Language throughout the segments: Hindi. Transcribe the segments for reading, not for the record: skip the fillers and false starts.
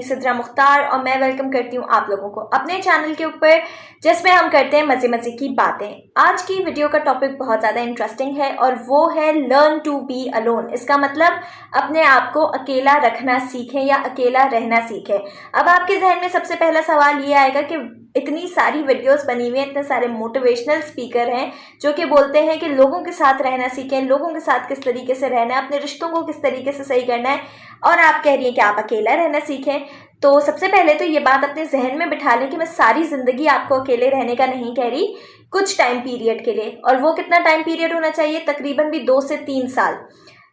सिद्रा मुख्तार और मैं वेलकम करती हूँ आप लोगों को अपने चैनल के ऊपर, जिसमें हम करते हैं मजे मजे की बातें। आज की वीडियो का टॉपिक बहुत ज़्यादा इंटरेस्टिंग है और वो है लर्न टू बी अलोन। इसका मतलब अपने आप को अकेला रखना सीखें या अकेला रहना सीखें। अब आपके जहन में सबसे पहला सवाल ये आएगा कि इतनी सारी वीडियोस बनी हुई हैं, इतने सारे मोटिवेशनल स्पीकर हैं जो कि बोलते हैं कि लोगों के साथ रहना सीखें, लोगों के साथ किस तरीके से रहना है, अपने रिश्तों को किस तरीके से सही करना है, और आप कह रही हैं कि आप अकेला रहना सीखें। तो सबसे पहले तो ये बात अपने जहन में बिठा लें कि मैं सारी जिंदगी आपको अकेले रहने का नहीं कह रही, कुछ टाइम पीरियड के लिए। और वो कितना टाइम पीरियड होना चाहिए? तकरीबन भी 2 से 3 साल।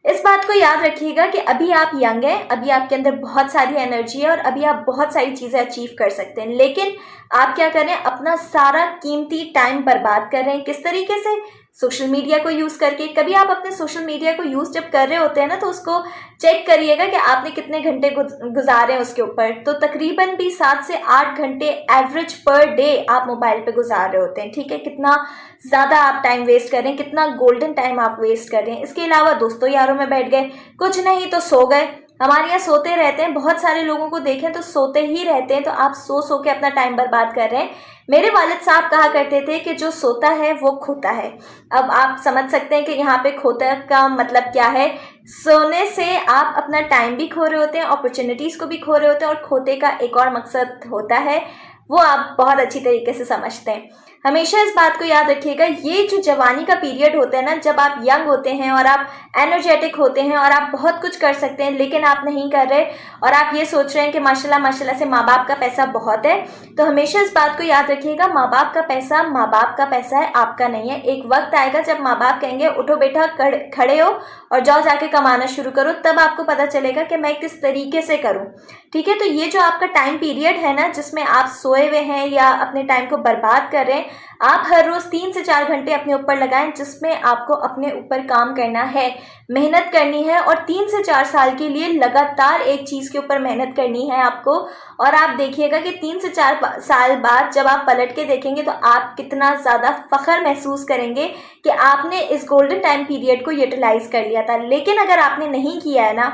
इस बात को याद रखिएगा कि अभी आप यंग हैं, अभी आपके अंदर बहुत सारी एनर्जी है और अभी आप बहुत सारी चीज़ें अचीव कर सकते हैं। लेकिन आप क्या कर रहे हैं? अपना सारा कीमती टाइम बर्बाद कर रहे हैं। किस तरीके से? सोशल मीडिया को यूज़ करके। कभी आप अपने सोशल मीडिया को यूज़ जब कर रहे होते हैं ना, तो उसको चेक करिएगा कि आपने कितने घंटे गुजारे हैं उसके ऊपर। तो तकरीबन भी 7 से 8 घंटे एवरेज पर डे आप मोबाइल पे गुजार रहे होते हैं। ठीक है, कितना ज़्यादा आप टाइम वेस्ट कर रहे हैं, कितना गोल्डन टाइम आप वेस्ट कर रहे हैं। इसके अलावा दोस्तों यारों में बैठ गए, कुछ नहीं तो सो गए। हमारे यहाँ सोते रहते हैं, बहुत सारे लोगों को देखें तो सोते ही रहते हैं। तो आप सो के अपना टाइम बर्बाद कर रहे हैं। मेरे वालिद साहब कहा करते थे कि जो सोता है वो खोता है। अब आप समझ सकते हैं कि यहाँ पे खोता का मतलब क्या है। सोने से आप अपना टाइम भी खो रहे होते हैं, अपॉर्चुनिटीज़ को भी खो रहे होते हैं, और खोते का एक और मकसद होता है, वो आप बहुत अच्छी तरीके से समझते हैं। हमेशा इस बात को याद रखिएगा, ये जो जवानी का पीरियड होता है ना, जब आप यंग होते हैं और आप एनर्जेटिक होते हैं और आप बहुत कुछ कर सकते हैं, लेकिन आप नहीं कर रहे और आप ये सोच रहे हैं कि माशाल्लाह माशाल्लाह से माँ बाप का पैसा बहुत है, तो हमेशा इस बात को याद रखिएगा, माँ बाप का पैसा माँ बाप का पैसा है, आपका नहीं है। एक वक्त आएगा जब माँ बाप कहेंगे उठो बेटा, खड़े हो और जाओ जाके कमाना शुरू करो, तब आपको पता चलेगा कि मैं किस तरीके से करूँ। ठीक है, तो ये जो आपका टाइम पीरियड है ना, जिसमें आप सोए हुए हैं या अपने टाइम को बर्बाद कर रहे हैं, आप हर रोज 3 से 4 घंटे अपने ऊपर लगाएं, जिसमें आपको अपने ऊपर काम करना है, मेहनत करनी है, और 3 से 4 साल के लिए लगातार एक चीज के ऊपर मेहनत करनी है आपको। और आप देखिएगा कि 3 से 4 साल बाद जब आप पलट के देखेंगे तो आप कितना ज्यादा फख्र महसूस करेंगे कि आपने इस गोल्डन टाइम पीरियड को यूटिलाइज कर लिया था। लेकिन अगर आपने नहीं किया है ना,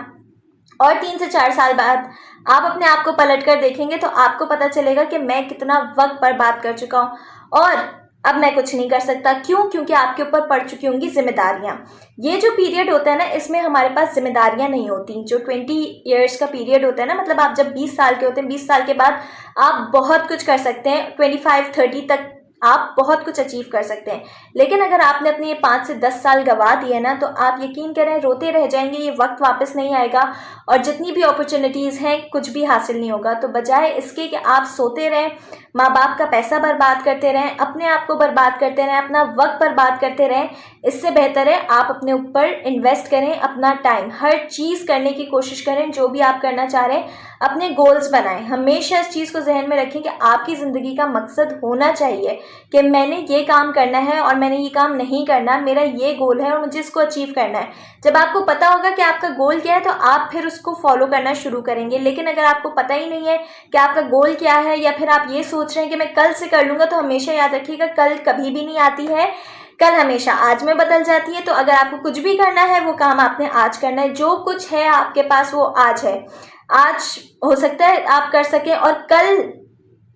और 3 से 4 साल बाद आप अपने आप को पलट कर देखेंगे तो आपको पता चलेगा कि मैं कितना वक्त बर्बाद कर चुका हूँ और अब मैं कुछ नहीं कर सकता। क्यों? क्योंकि आपके ऊपर पड़ चुकी होंगी जिम्मेदारियां। ये जो पीरियड होता है ना, इसमें हमारे पास जिम्मेदारियां नहीं होती। जो 20 ईयर्स का पीरियड होता है ना, मतलब आप जब 20 साल के होते हैं, 20 साल के बाद आप बहुत कुछ कर सकते हैं। 25-30 तक आप बहुत कुछ अचीव कर सकते हैं। लेकिन अगर आपने अपने ये 5 से 10 साल गवा दिए ना, तो आप यकीन करें रोते रह जाएंगे, ये वक्त वापस नहीं आएगा और जितनी भी अपॉर्चुनिटीज़ हैं कुछ भी हासिल नहीं होगा। तो बजाय इसके कि आप सोते रहें, माँ बाप का पैसा बर्बाद करते रहें, अपने आप को बर्बाद करते रहें, अपना वक्त बर्बाद करते रहें, इससे बेहतर है आप अपने ऊपर इन्वेस्ट करें अपना टाइम, हर चीज़ करने की कोशिश करें। जो भी आप करना चाह रहे हैं, अपने गोल्स बनाएं। हमेशा इस चीज़ को जहन में रखें कि आपकी ज़िंदगी का मकसद होना चाहिए कि मैंने ये काम करना है और मैंने ये काम नहीं करना, मेरा ये गोल है और मुझे इसको अचीव करना है। जब आपको पता होगा कि आपका गोल क्या है तो आप फिर उसको फॉलो करना शुरू करेंगे। लेकिन अगर आपको पता ही नहीं है कि आपका गोल क्या है, या फिर आप ये सोच रहे हैं कि मैं कल से कर लूँगा, तो हमेशा याद रखिएगा कल कभी भी नहीं आती है, कल हमेशा आज में बदल जाती है। तो अगर आपको कुछ भी करना है, वो काम आपने आज करना है। जो कुछ है आपके पास वो आज है। आज हो सकता है आप कर सकें और कल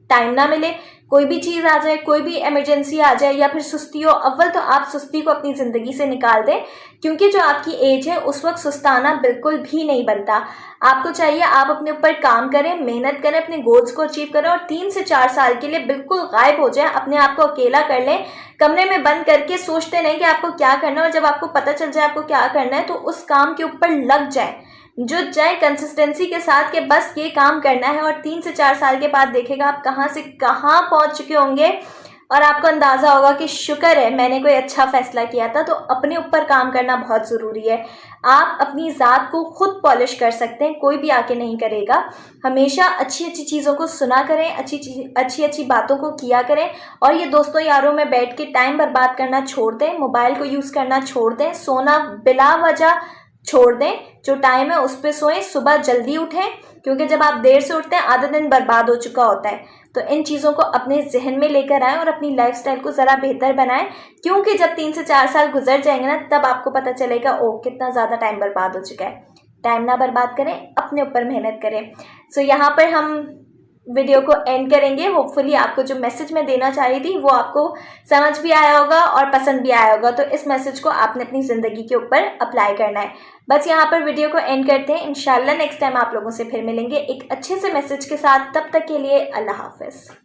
टाइम ना मिले, कोई भी चीज़ आ जाए, कोई भी इमरजेंसी आ जाए, या फिर सुस्ती हो। अव्वल तो आप सुस्ती को अपनी ज़िंदगी से निकाल दें, क्योंकि जो आपकी एज है उस वक्त सुस्ताना बिल्कुल भी नहीं बनता। आपको चाहिए आप अपने ऊपर काम करें, मेहनत करें, अपने गोल्स को अचीव करें और 3 से 4 साल के लिए बिल्कुल गायब हो जाए, अपने आप को अकेला कर लें, कमरे में बंद करके सोचते नहीं कि आपको क्या करना है, और जब आपको पता चल जाए आपको क्या करना है तो उस काम के ऊपर लग जाए, जुट जाए कंसिस्टेंसी के साथ कि बस ये काम करना है। और 3 से 4 साल के बाद देखेगा आप कहाँ से कहाँ पहुँच चुके होंगे और आपको अंदाज़ा होगा कि शुक्र है मैंने कोई अच्छा फैसला किया था। तो अपने ऊपर काम करना बहुत ज़रूरी है। आप अपनी ज़ात को खुद पॉलिश कर सकते हैं, कोई भी आके नहीं करेगा। हमेशा अच्छी अच्छी चीज़ों को सुना करें, अच्छी अच्छी बातों को किया करें, और ये दोस्तों यारों में बैठ के टाइम बर्बाद करना छोड़ दें, मोबाइल को यूज़ करना छोड़ दें, सोना बिला वजह छोड़ दें। जो टाइम है उस पर सोएं, सुबह जल्दी उठें, क्योंकि जब आप देर से उठते हैं आधा दिन बर्बाद हो चुका होता है। तो इन चीज़ों को अपने जहन में लेकर आएं और अपनी लाइफस्टाइल को ज़रा बेहतर बनाएं, क्योंकि जब 3 से 4 साल गुजर जाएंगे ना, तब आपको पता चलेगा ओ कितना ज़्यादा टाइम बर्बाद हो चुका है। टाइम ना बर्बाद करें, अपने ऊपर मेहनत करें। सो यहाँ पर हम वीडियो को एंड करेंगे। होपफुली आपको जो मैसेज मैं देना चाह रही थी वो आपको समझ भी आया होगा और पसंद भी आया होगा। तो इस मैसेज को आपने अपनी ज़िंदगी के ऊपर अप्लाई करना है। बस यहाँ पर वीडियो को एंड करते हैं। इंशाल्लाह नेक्स्ट टाइम आप लोगों से फिर मिलेंगे एक अच्छे से मैसेज के साथ। तब तक के लिए अल्लाह हाफिज़।